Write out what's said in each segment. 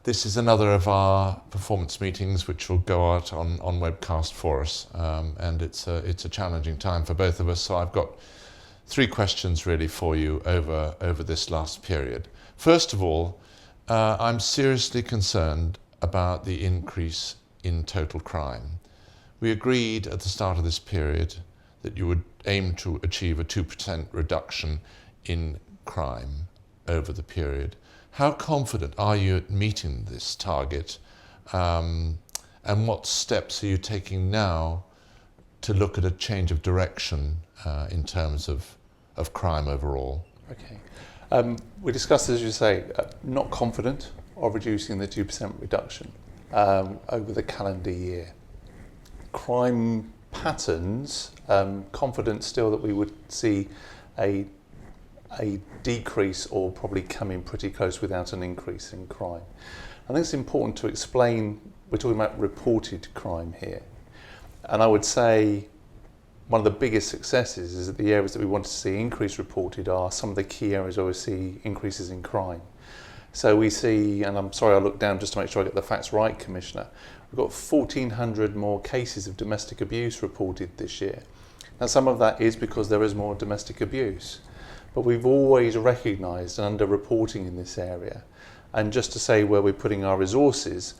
This is another of our performance meetings which will go out on webcast for us, and it's a challenging time for both of us. So I've got 3 questions really for you over this last period. First of all, I'm seriously concerned about the increase in total crime. We agreed at the start of this period that you would aim to achieve a 2% reduction in crime over the period. How confident are you at meeting this target, and what steps are you taking now to look at a change of direction in terms of crime overall? Okay. We discussed, as you say, not confident of reducing the 2% reduction over the calendar year. Crime patterns, confident still that we would see a decrease or probably come in pretty close without an increase in crime. I think it's important to explain, we're talking about reported crime here. And I would say one of the biggest successes is that the areas that we want to see increase reported are some of the key areas where we see increases in crime. So we see, and I'm sorry I looked down just to make sure I get the facts right, Commissioner, we've got 1,400 more cases of domestic abuse reported this year. Now some of that is because there is more domestic abuse. But we've always recognised under-reporting in this area. And just to say where we're putting our resources,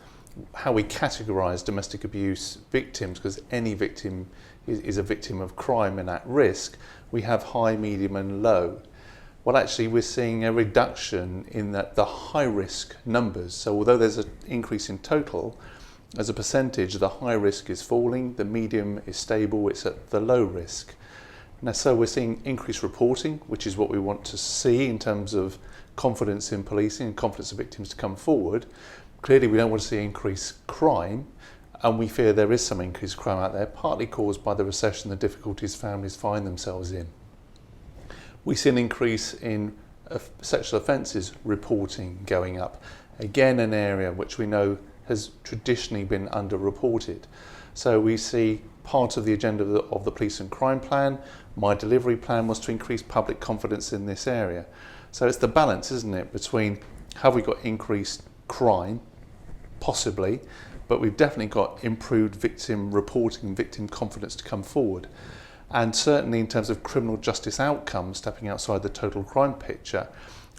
how we categorise domestic abuse victims, because any victim is a victim of crime and at risk, we have high, medium and low. Well, actually, we're seeing a reduction in the high-risk numbers. So although there's an increase in total, as a percentage, the high risk is falling, the medium is stable, it's at the low risk. Now, so we're seeing increased reporting, which is what we want to see in terms of confidence in policing and confidence of victims to come forward. Clearly, we don't want to see increased crime, and we fear there is some increased crime out there, partly caused by the recession, the difficulties families find themselves in. We see an increase in sexual offences reporting going up. Again, an area which we know has traditionally been underreported. So we see part of the agenda of the police and crime plan. My delivery plan was to increase public confidence in this area. So it's the balance, isn't it, between have we got increased crime, possibly, but we've definitely got improved victim reporting, victim confidence to come forward. And certainly in terms of criminal justice outcomes, stepping outside the total crime picture,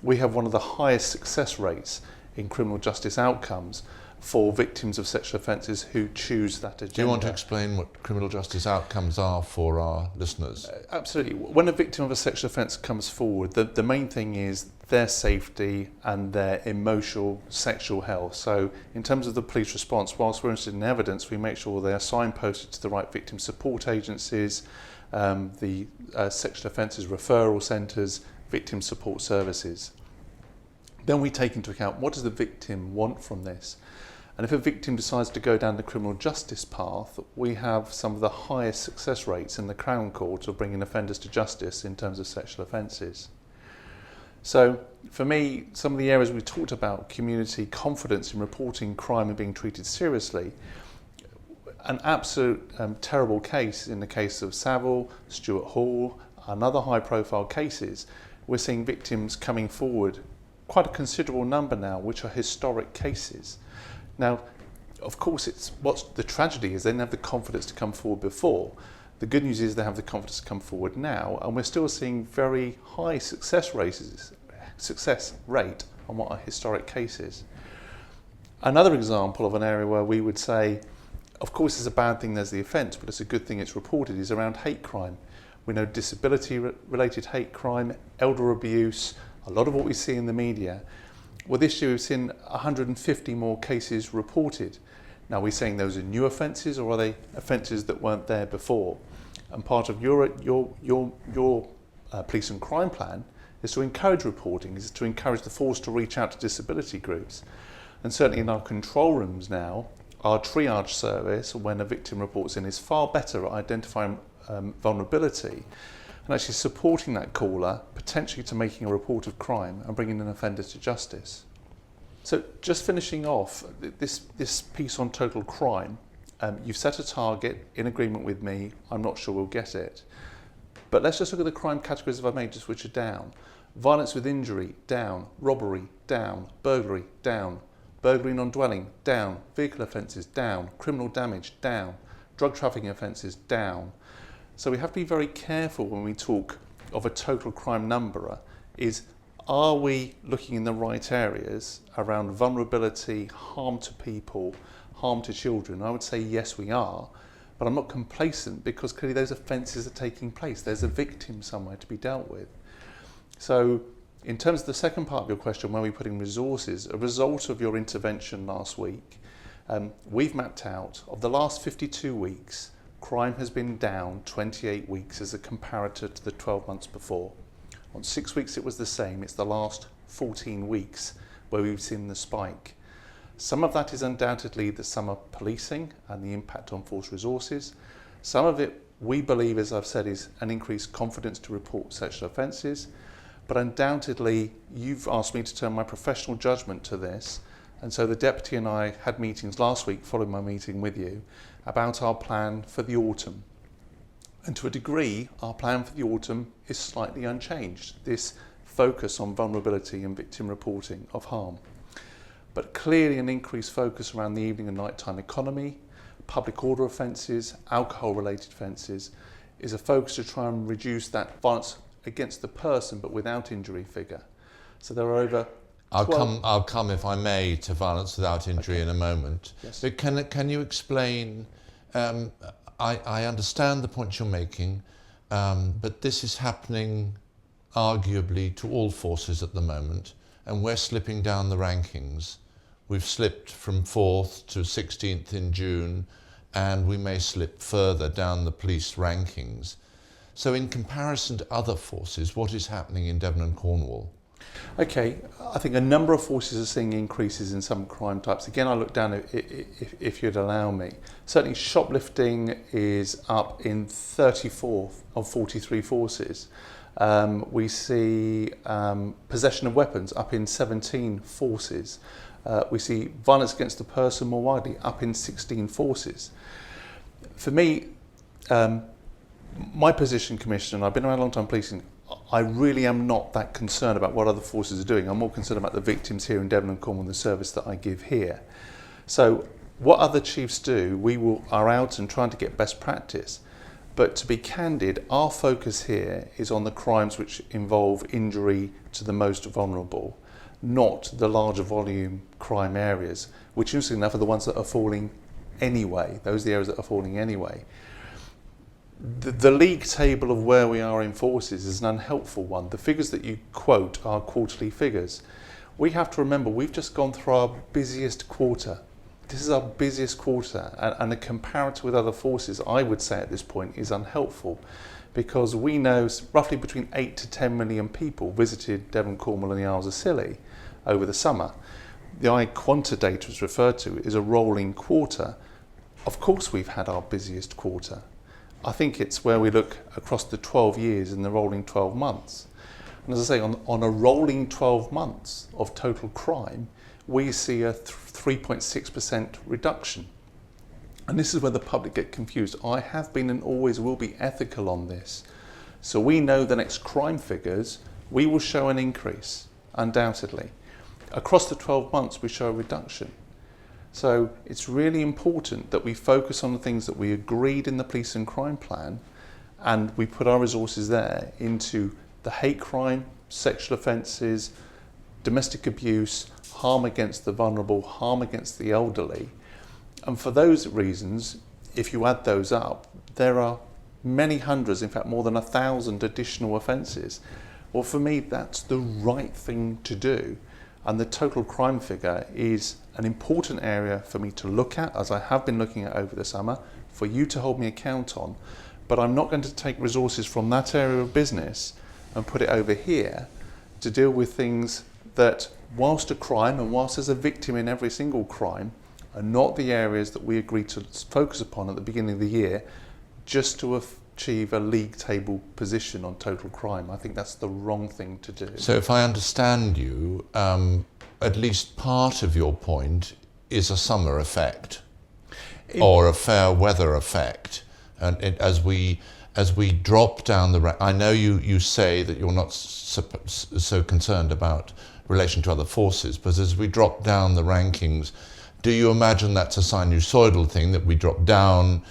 we have one of the highest success rates in criminal justice outcomes for victims of sexual offences who choose that agenda. Do you want to explain what criminal justice outcomes are for our listeners? Absolutely. When a victim of a sexual offence comes forward, the main thing is their safety and their emotional sexual health. So in terms of the police response, whilst we're interested in evidence, we make sure they are signposted to the right victim support agencies, the sexual offences referral centres, victim support services. Then we take into account what does the victim want from this. And if a victim decides to go down the criminal justice path, we have some of the highest success rates in the Crown Court of bringing offenders to justice in terms of sexual offences. So for me, some of the areas we talked about, community confidence in reporting crime and being treated seriously, an absolute terrible case in the case of Savile, Stuart Hall, and other high profile cases, we're seeing victims coming forward, quite a considerable number now, which are historic cases. Now, of course, what's the tragedy is they didn't have the confidence to come forward before. The good news is they have the confidence to come forward now, and we're still seeing very high success rate on what are historic cases. Another example of an area where we would say, of course, it's a bad thing there's the offence, but it's a good thing it's reported, is around hate crime. We know disability-related hate crime, elder abuse, a lot of what we see in the media. Well, this year we've seen 150 more cases reported. Now, are we saying those are new offences, or are they offences that weren't there before? And part of your police and crime plan is to encourage reporting, is to encourage the force to reach out to disability groups. And certainly in our control rooms now, our triage service, when a victim reports in, is far better at identifying vulnerability and actually supporting that caller, potentially to making a report of crime and bringing an offender to justice. So just finishing off this piece on total crime, you've set a target in agreement with me. I'm not sure we'll get it. But let's just look at the crime categories, if I may, just which are down. Violence with injury, down. Robbery, down. Burglary, down. burglary non-dwelling, down. Vehicle offences, down. Criminal damage, down. Drug trafficking offences, down. So we have to be very careful when we talk of a total crime number, are we looking in the right areas around vulnerability, harm to people, harm to children? I would say yes, we are, but I'm not complacent because clearly those offences are taking place. There's a victim somewhere to be dealt with. So in terms of the second part of your question, where we're putting resources, a result of your intervention last week, we've mapped out, of the last 52 weeks, crime has been down 28 weeks as a comparator to the 12 months before. On 6 weeks it was the same. It's the last 14 weeks where we've seen the spike. Some of that is undoubtedly the summer policing and the impact on force resources. Some of it, we believe, as I've said, is an increased confidence to report sexual offences. But undoubtedly, you've asked me to turn my professional judgment to this. And so the Deputy and I had meetings last week following my meeting with you about our plan for the autumn. And to a degree, our plan for the autumn is slightly unchanged, this focus on vulnerability and victim reporting of harm. But clearly an increased focus around the evening and nighttime economy, public order offences, alcohol-related offences, is a focus to try and reduce that violence against the person but without injury figure. So there are over I'll come, if I may, to violence without injury in a moment. Yes. But can you explain, I understand the point you're making, but this is happening arguably to all forces at the moment, and we're slipping down the rankings. We've slipped from 4th to 16th in June, and we may slip further down the police rankings. So in comparison to other forces, what is happening in Devon and Cornwall? Okay, I think a number of forces are seeing increases in some crime types. Again, I look down, if you'd allow me. Certainly shoplifting is up in 34 of 43 forces. We see possession of weapons up in 17 forces. We see violence against the person more widely up in 16 forces. For me, my position, Commissioner, and I've been around a long time policing, I really am not that concerned about what other forces are doing. I'm more concerned about the victims here in Devon and Cornwall and the service that I give here. So what other chiefs do, are out and trying to get best practice. But to be candid, our focus here is on the crimes which involve injury to the most vulnerable, not the larger volume crime areas, which interestingly enough are the ones that are falling anyway. Those are the areas that are falling anyway. The league table of where we are in forces is an unhelpful one. The figures that you quote are quarterly figures. We have to remember we've just gone through our busiest quarter. This is our busiest quarter, and a comparator with other forces, I would say at this point, is unhelpful, because we know roughly between 8 to 10 million people visited Devon, Cornwall and the Isles of Scilly over the summer. The I-Quanta data is referred to is a rolling quarter. Of course we've had our busiest quarter. I think it's where we look across the 12 years in the rolling 12 months. And as I say, on a rolling 12 months of total crime, we see a 3.6% reduction. And this is where the public get confused. I have been and always will be ethical on this. So we know the next crime figures, we will show an increase, undoubtedly. Across the 12 months, we show a reduction. So it's really important that we focus on the things that we agreed in the police and crime plan, and we put our resources there into the hate crime, sexual offences, domestic abuse, harm against the vulnerable, harm against the elderly. And for those reasons, if you add those up, there are many hundreds, in fact more than 1,000 additional offences. Well, for me, that's the right thing to do. And the total crime figure is an important area for me to look at, as I have been looking at over the summer, for you to hold me account on. But I'm not going to take resources from that area of business and put it over here to deal with things that, whilst a crime and whilst there's a victim in every single crime, are not the areas that we agreed to focus upon at the beginning of the year just to achieve a league table position on total crime. I think that's the wrong thing to do. So if I understand you, at least part of your point is a summer effect or a fair weather effect. And as we drop down the rank, I know you say that you're not so concerned about relation to other forces. But as we drop down the rankings, do you imagine that's a sinusoidal thing, that we drop down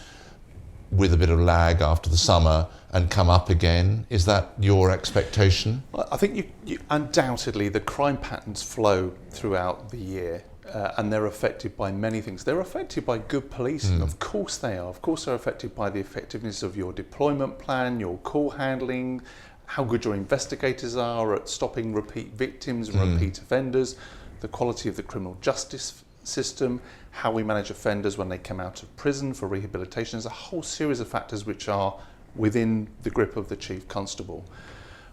with a bit of lag after the summer and come up again? Is that your expectation? Well, I think you undoubtedly the crime patterns flow throughout the year, and they're affected by many things. They're affected by good policing, of course they are. Of course they're affected by the effectiveness of your deployment plan, your call handling, how good your investigators are at stopping repeat victims and repeat offenders, the quality of the criminal justice system, how we manage offenders when they come out of prison for rehabilitation. There's a whole series of factors which are within the grip of the Chief Constable.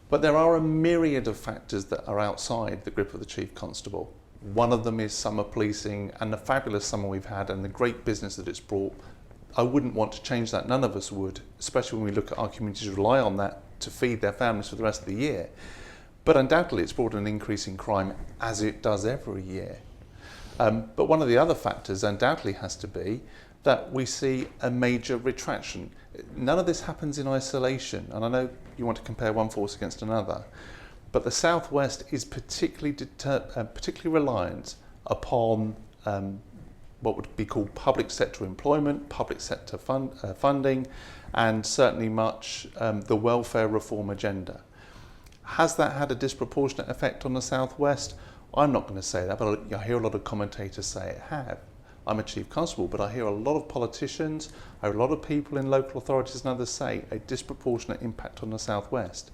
But there are a myriad of factors that are outside the grip of the Chief Constable. One of them is summer policing and the fabulous summer we've had and the great business that it's brought. I wouldn't want to change that, none of us would, especially when we look at our communities rely on that to feed their families for the rest of the year. But undoubtedly it's brought an increase in crime, as it does every year. But one of the other factors undoubtedly has to be that we see a major retraction. None of this happens in isolation, and I know you want to compare one force against another, but the Southwest is particularly reliant upon what would be called public sector employment, public sector funding, and certainly much the welfare reform agenda. Has that had a disproportionate effect on the Southwest? I'm not going to say that, but I hear a lot of commentators say it have. I'm a Chief Constable, but I hear a lot of politicians, I hear a lot of people in local authorities and others say a disproportionate impact on the Southwest.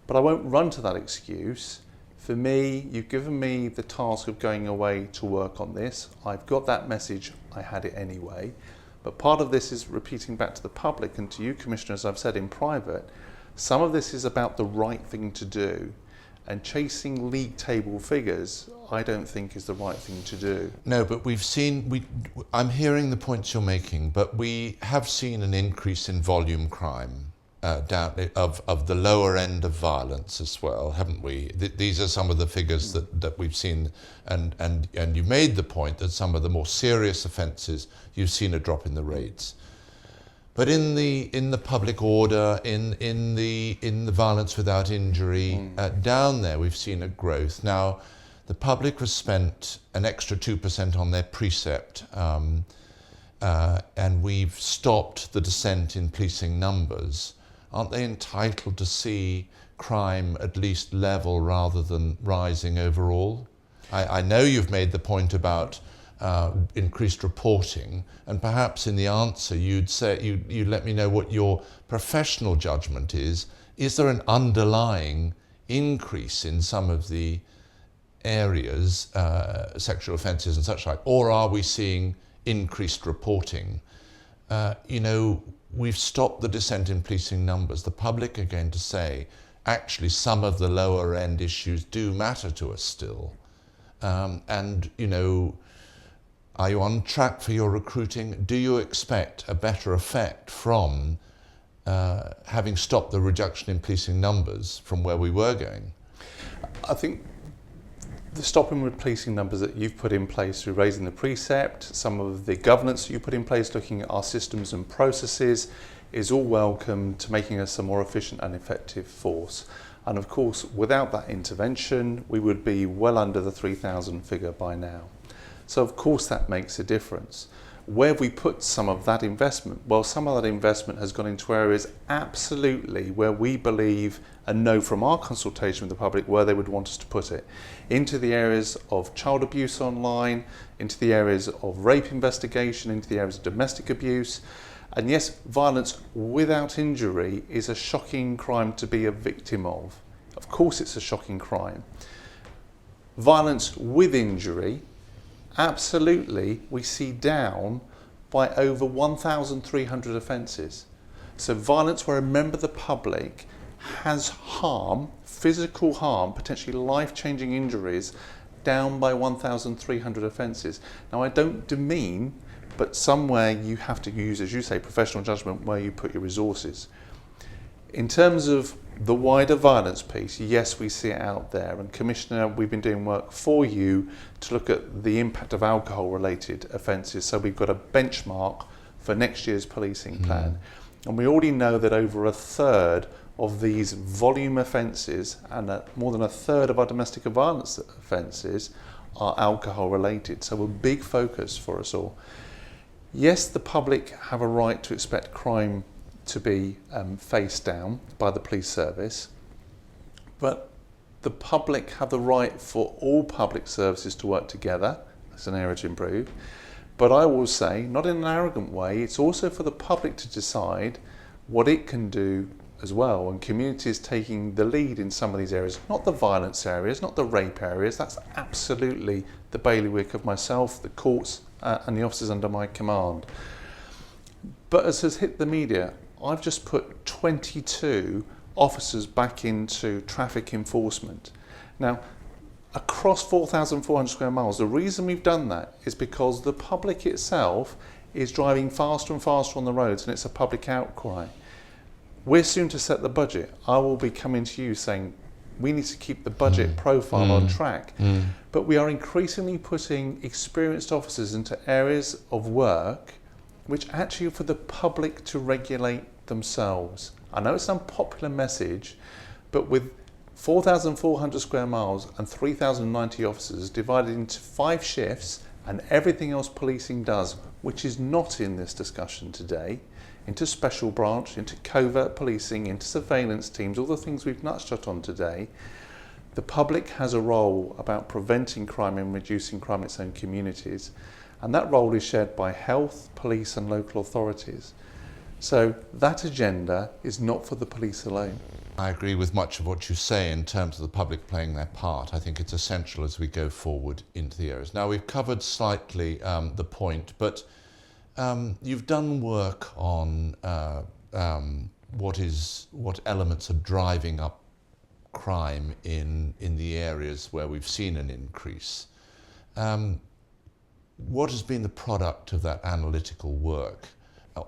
But I won't run to that excuse. For me, you've given me the task of going away to work on this. I've got that message, I had it anyway. But part of this is repeating back to the public and to you, Commissioner, as I've said in private, some of this is about the right thing to do. And chasing league table figures, I don't think is the right thing to do. No, but I'm hearing the points you're making, but we have seen an increase in volume crime of the lower end of violence as well, haven't we? These are some of the figures that we've seen, and you made the point that some of the more serious offences, you've seen a drop in the rates. But in the public order, in the violence without injury, down there we've seen a growth. Now, the public has spent an extra 2% on their precept, and we've stopped the descent in policing numbers. Aren't they entitled to see crime at least level rather than rising overall? I know you've made the point about increased reporting, and perhaps in the answer you'd let me know what your professional judgment is. Is there an underlying increase in some of the areas, sexual offences and such like, or are we seeing increased reporting? We've stopped the descent in policing numbers. The public are going to say, actually, some of the lower end issues do matter to us still. Are you on track for your recruiting? Do you expect a better effect from having stopped the reduction in policing numbers from where we were going? I think the stopping with policing numbers that you've put in place through raising the precept, some of the governance that you put in place looking at our systems and processes is all welcome to making us a more efficient and effective force. And of course, without that intervention, we would be well under the 3,000 figure by now. So of course that makes a difference. Where have we put some of that investment? Well, some of that investment has gone into areas absolutely where we believe and know from our consultation with the public where they would want us to put it. Into the areas of child abuse online, into the areas of rape investigation, into the areas of domestic abuse. And yes, violence without injury is a shocking crime to be a victim of. Of course it's a shocking crime. Violence with injury, absolutely, we see down by over 1,300 offences. So violence where a member of the public has harm, physical harm, potentially life-changing injuries, down by 1,300 offences. Now I don't demean, but somewhere you have to use, as you say, professional judgment where you put your resources. In terms of the wider violence piece, yes, we see it out there. And Commissioner, we've been doing work for you to look at the impact of alcohol-related offences. So we've got a benchmark for next year's policing plan. And we already know that over a third of these volume offences, and more than a third of our domestic violence offences are alcohol related. So a big focus for us all. Yes, the public have a right to expect crime to be faced down by the police service, but the public have the right for all public services to work together. That's an area to improve. But I will say, not in an arrogant way, it's also for the public to decide what it can do as well, and communities taking the lead in some of these areas, not the violence areas, not the rape areas. That's absolutely the bailiwick of myself, the courts, and the officers under my command. But as has hit the media, I've just put 22 officers back into traffic enforcement. Now, across 4,400 square miles, the reason we've done that is because the public itself is driving faster and faster on the roads, and it's a public outcry. We're soon to set the budget. I will be coming to you saying we need to keep the budget profile on track. But we are increasingly putting experienced officers into areas of work which actually are for the public to regulate themselves. I know it's an unpopular message, but with 4,400 square miles and 3,090 officers divided into 5 shifts and everything else policing does, which is not in this discussion today, into special branch, into covert policing, into surveillance teams, all the things we've touched on today, the public has a role about preventing crime and reducing crime in its own communities. And that role is shared by health, police and local authorities. So that agenda is not for the police alone. I agree with much of what you say in terms of the public playing their part. I think it's essential as we go forward into the areas. Now, we've covered slightly the point, but you've done work on what elements are driving up crime in the areas where we've seen an increase. What has been the product of that analytical work?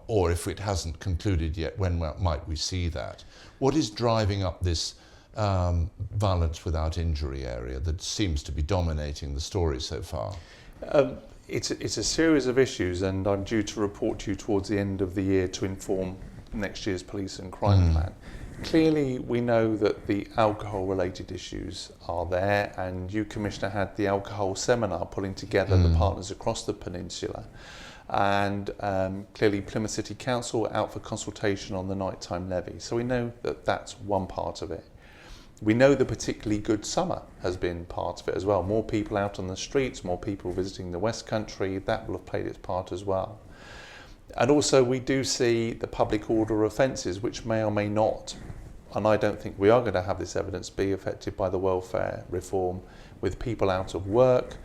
Or if it hasn't concluded yet, when might we see that? What is driving up this violence without injury area that seems to be dominating the story so far? It's a series of issues, and I'm due to report to you towards the end of the year to inform next year's police and crime plan. Clearly, we know that the alcohol-related issues are there, and you, Commissioner, had the alcohol seminar pulling together the partners across the peninsula. And clearly Plymouth City Council out for consultation on the nighttime levy. So we know that that's one part of it. We know the particularly good summer has been part of it as well. More people out on the streets, more people visiting the West Country, that will have played its part as well. And also we do see the public order offences, which may or may not, and I don't think we are going to have this evidence, be affected by the welfare reform, with people out of work,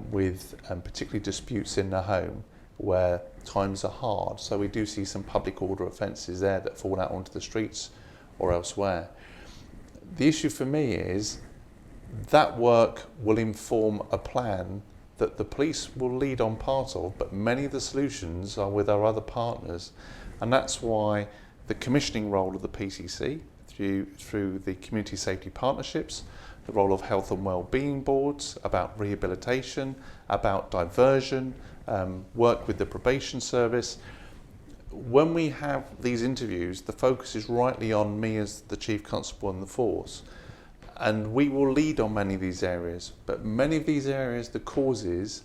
with particularly disputes in the home where times are hard. So we do see some public order offences there that fall out onto the streets or elsewhere. The issue for me is that work will inform a plan that the police will lead on part of, but many of the solutions are with our other partners. And that's why the commissioning role of the PCC through the community safety partnerships, the role of health and wellbeing boards, about rehabilitation, about diversion, work with the probation service. When we have these interviews, the focus is rightly on me as the Chief Constable and the force, and we will lead on many of these areas, but many of these areas, the causes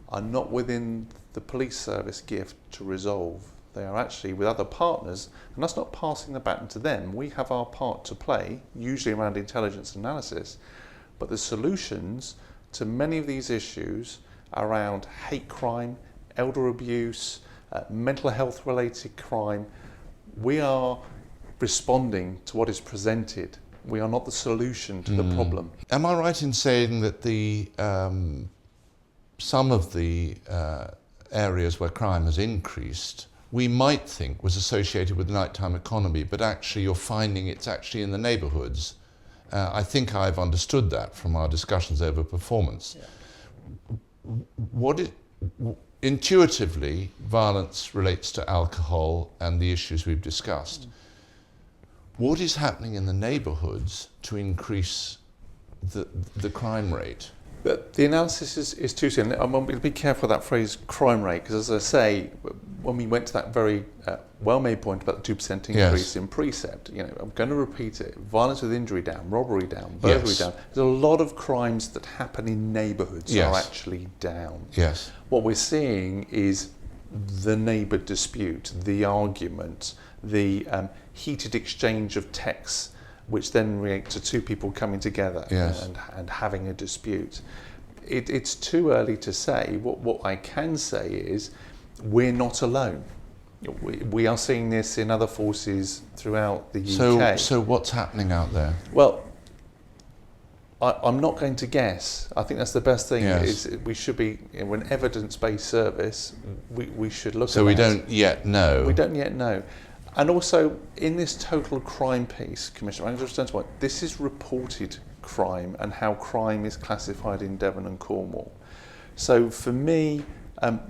are not within the police service gift to resolve. They are actually with other partners, and that's not passing the baton to them. We have our part to play, usually around intelligence analysis, but the solutions to many of these issues around hate crime, elder abuse, mental health related crime, we are responding to what is presented. We are not the solution to the problem. Am I right in saying that the some of the areas where crime has increased, we might think was associated with the nighttime economy, but actually you're finding it's actually in the neighbourhoods? I think I've understood that from our discussions over performance. Yeah. Intuitively, violence relates to alcohol and the issues we've discussed. What is happening in the neighbourhoods to increase the crime rate? But the analysis is too soon. I'm going to be careful of that phrase crime rate, because as I say, when we went to that very well-made point about the 2% increase Yes. in precept, I'm going to repeat it. Violence with injury down, robbery down, burglary Yes. down. There's a lot of crimes that happen in neighbourhoods Yes. are actually down. Yes. What we're seeing is the neighbour dispute, the argument, the heated exchange of texts, which then react to two people coming together Yes. and having a dispute. It's too early to say. What I can say is we're not alone. We are seeing this in other forces throughout the UK. So what's happening out there? Well, I'm not going to guess. I think that's the best thing. Yes. Is we should be, we're an evidence-based service. We should look at So we that. don't yet know. We don't yet know. And also, in this total crime piece, Commissioner, I'm just point, this is reported crime and how crime is classified in Devon and Cornwall. So for me,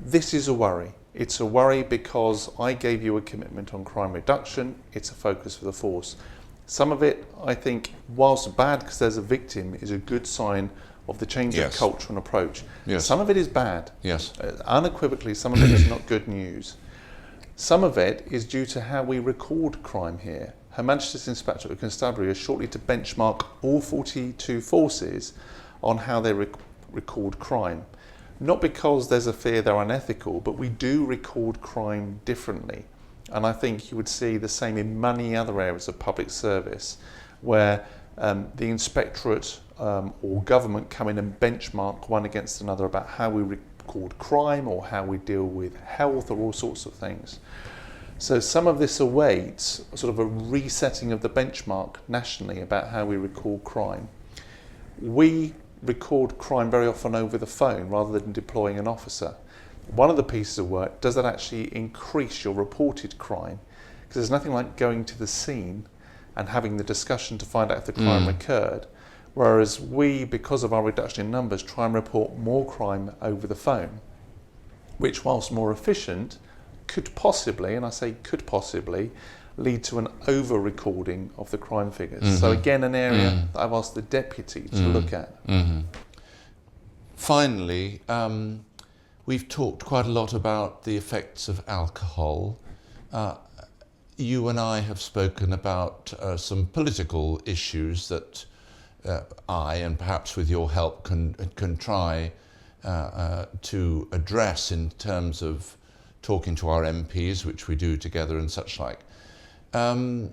this is a worry. It's a worry because I gave you a commitment on crime reduction. It's a focus for the force. Some of it, I think, whilst bad because there's a victim, is a good sign of the change Yes. of culture and approach. Yes. Some of it is bad. Yes. Unequivocally, some of it is not good news. Some of it is due to how we record crime here. Her Majesty's Inspectorate of Constabulary is shortly to benchmark all 42 forces on how they record crime. Not because there's a fear they're unethical, but we do record crime differently. And I think you would see the same in many other areas of public service, where the inspectorate or government come in and benchmark one against another about how we record crime or how we deal with health or all sorts of things. So some of this awaits sort of a resetting of the benchmark nationally about how we record crime. We record crime very often over the phone rather than deploying an officer. One of the pieces of work, does that actually increase your reported crime? Because there's nothing like going to the scene and having the discussion to find out if the crime occurred. Whereas we, because of our reduction in numbers, try and report more crime over the phone, which whilst more efficient, could possibly, and I say could possibly, lead to an over-recording of the crime figures. So again, an area that I've asked the deputy to look at. Finally, we've talked quite a lot about the effects of alcohol. You and I have spoken about some political issues that I, and perhaps with your help, can try to address in terms of talking to our MPs, which we do together and such like. How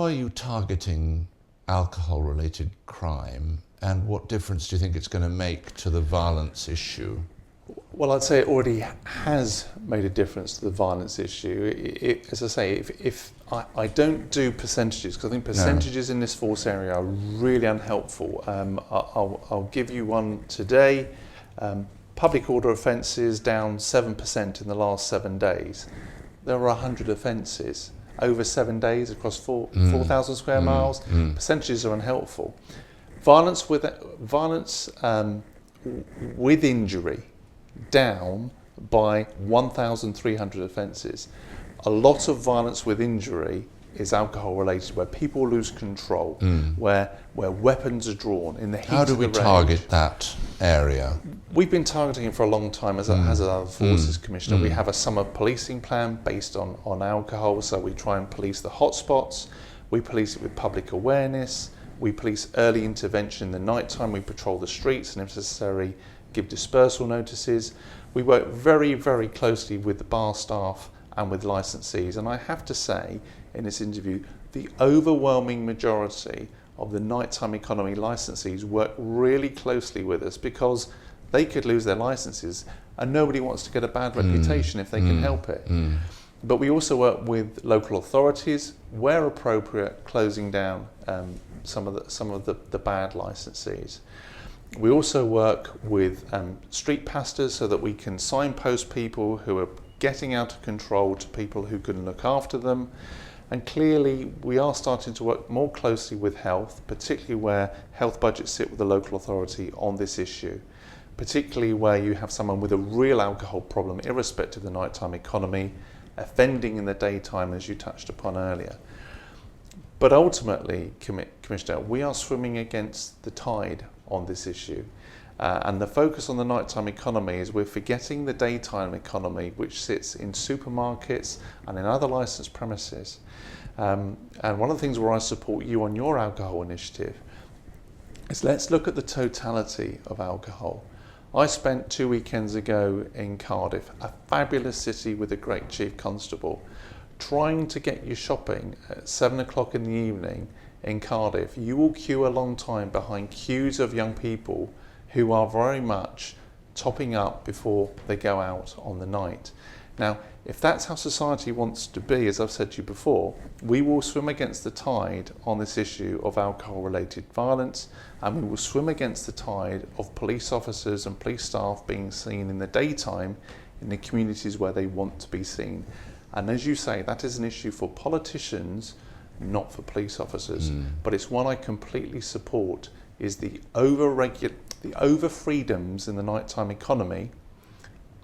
are you targeting alcohol-related crime, and what difference do you think it's going to make to the violence issue? Well, I'd say it already has made a difference to the violence issue. As I say, if I don't do percentages, because I think percentages in this force area are really unhelpful. I'll give you one today. Public order offences down 7% in the last 7 days. There were 100 offences over 7 days across 4,000 square miles. Percentages are unhelpful. Violence with injury down by 1,300 offences. A lot of violence with injury is alcohol related, where people lose control, where weapons are drawn in the heat How do of we the rage. target that area? We've been targeting it for a long time as a Forces Commissioner. We have a summer policing plan based on alcohol, so we try and police the hotspots. We police it with public awareness. We police early intervention in the night time. We patrol the streets and, if necessary, give dispersal notices. We work very, very closely with the bar staff and with licensees. And I have to say, in this interview, the overwhelming majority of the nighttime economy licensees work really closely with us because they could lose their licenses and nobody wants to get a bad reputation if they can help it. But we also work with local authorities, where appropriate, closing down some of the bad licensees. We also work with street pastors so that we can signpost people who are getting out of control to people who can look after them. And clearly we are starting to work more closely with health, particularly where health budgets sit with the local authority on this issue, particularly where you have someone with a real alcohol problem, irrespective of the nighttime economy, offending in the daytime, as you touched upon earlier. But ultimately, Commissioner, we are swimming against the tide on this issue. And the focus on the nighttime economy is we're forgetting the daytime economy, which sits in supermarkets and in other licensed premises. And one of the things where I support you on your alcohol initiative is let's look at the totality of alcohol. I spent 2 weekends ago in Cardiff, a fabulous city with a great Chief Constable, trying to get you shopping at 7 o'clock in the evening in Cardiff. You will queue a long time behind queues of young people who are very much topping up before they go out on the night. Now, if that's how society wants to be, as I've said to you before, we will swim against the tide on this issue of alcohol-related violence, and we will swim against the tide of police officers and police staff being seen in the daytime in the communities where they want to be seen. And as you say, that is an issue for politicians, not for police officers. But it's one I completely support, is the over freedoms in the nighttime economy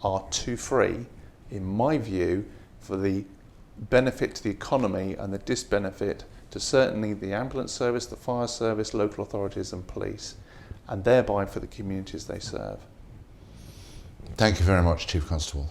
are too free, in my view, for the benefit to the economy and the disbenefit to certainly the ambulance service, the fire service, local authorities and police, and thereby for the communities they serve. Thank you very much, Chief Constable.